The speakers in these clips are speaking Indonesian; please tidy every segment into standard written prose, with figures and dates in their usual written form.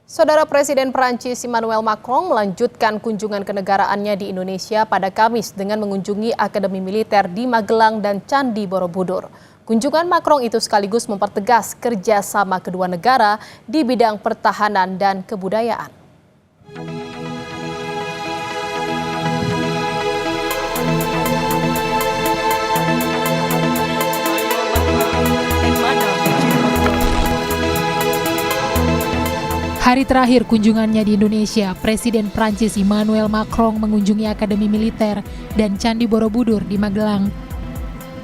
Saudara Presiden Prancis Emmanuel Macron melanjutkan kunjungan kenegaraannya di Indonesia pada Kamis dengan mengunjungi Akademi Militer di Magelang dan Candi Borobudur. Kunjungan Macron itu sekaligus mempertegas kerjasama kedua negara di bidang pertahanan dan kebudayaan. Hari terakhir kunjungannya di Indonesia, Presiden Prancis Emmanuel Macron mengunjungi Akademi Militer dan Candi Borobudur di Magelang.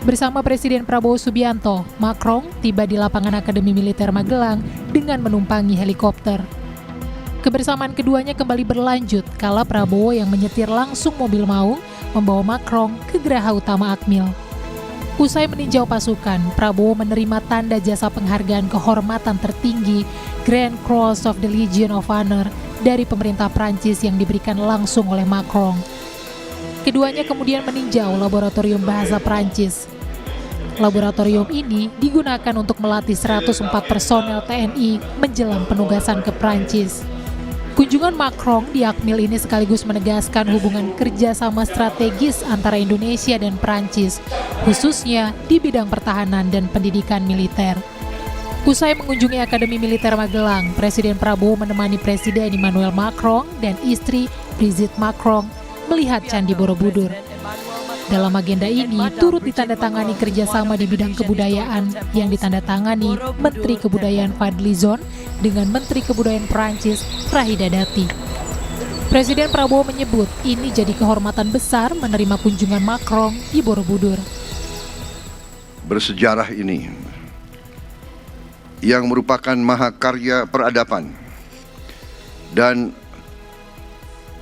Bersama Presiden Prabowo Subianto, Macron tiba di lapangan Akademi Militer Magelang dengan menumpangi helikopter. Kebersamaan keduanya kembali berlanjut kala Prabowo yang menyetir langsung mobil maung membawa Macron ke Geraha Utama Akmil. Usai meninjau pasukan, Prabowo menerima tanda jasa penghargaan kehormatan tertinggi Grand Cross of the Legion of Honor dari pemerintah Prancis yang diberikan langsung oleh Macron. Keduanya kemudian meninjau laboratorium bahasa Prancis. Laboratorium ini digunakan untuk melatih 104 personel TNI menjelang penugasan ke Prancis. Kunjungan Macron di Akmil ini sekaligus menegaskan hubungan kerjasama strategis antara Indonesia dan Prancis, khususnya di bidang pertahanan dan pendidikan militer. Usai mengunjungi Akademi Militer Magelang, Presiden Prabowo menemani Presiden Emmanuel Macron dan istri Brigitte Macron melihat Candi Borobudur. Dalam agenda ini turut ditandatangani kerjasama di bidang kebudayaan yang ditandatangani Menteri Kebudayaan Fadly Zon dengan Menteri Kebudayaan Prancis Rahida Dati. Presiden Prabowo menyebut ini jadi kehormatan besar menerima kunjungan Macron di Borobudur. Bersejarah ini yang merupakan mahakarya peradaban dan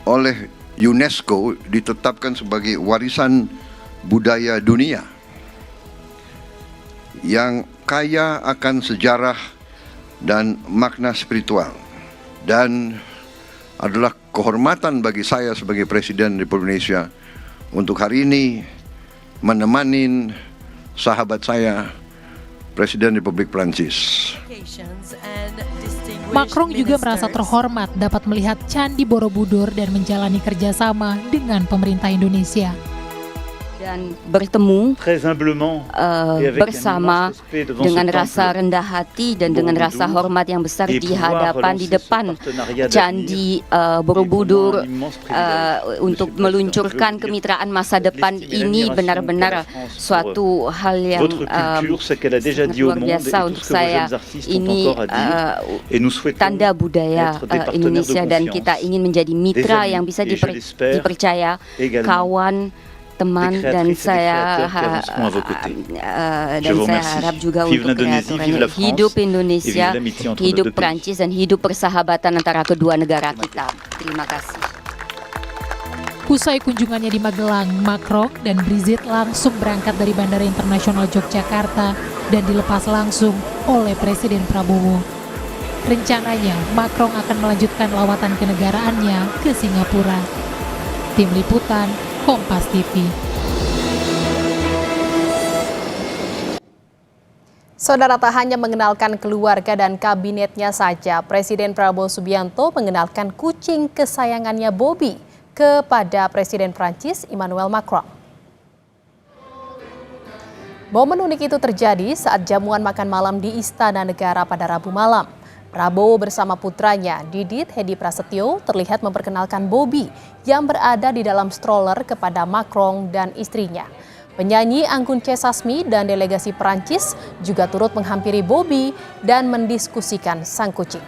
oleh UNESCO ditetapkan sebagai warisan budaya dunia yang kaya akan sejarah dan makna spiritual, dan adalah kehormatan bagi saya sebagai Presiden Republik Indonesia untuk hari ini menemani sahabat saya Presiden Republik Prancis. Macron juga merasa terhormat dapat melihat Candi Borobudur dan menjalani kerjasama dengan pemerintah Indonesia. Dan bertemu bersama dengan rasa rendah hati dan dengan rasa hormat yang besar di depan Candi Borobudur untuk meluncurkan kemitraan masa depan ini benar-benar suatu hal yang luar biasa untuk saya. Ini tanda budaya Indonesia dan kita ingin menjadi mitra yang bisa dipercaya, kawan, teman, dan saya harap juga untuk kreatornya hidup Indonesia, hidup Prancis, dan hidup persahabatan antara kedua negara kita. Terima kasih. Usai kunjungannya di Magelang, Macron dan Brigitte langsung berangkat dari Bandara Internasional Yogyakarta dan dilepas langsung oleh Presiden Prabowo. Rencananya, Macron akan melanjutkan lawatan kenegaraannya ke Singapura. Tim Liputan Kompas TV. Saudara, tak hanya mengenalkan keluarga dan kabinetnya saja, Presiden Prabowo Subianto mengenalkan kucing kesayangannya Bobby kepada Presiden Prancis Emmanuel Macron. Momen unik itu terjadi saat jamuan makan malam di Istana Negara pada Rabu malam. Prabowo bersama putranya, Didit Hedi Prasetyo, terlihat memperkenalkan Bobby yang berada di dalam stroller kepada Macron dan istrinya. Penyanyi Anggun C. Sasmi dan delegasi Prancis juga turut menghampiri Bobby dan mendiskusikan sang kucing.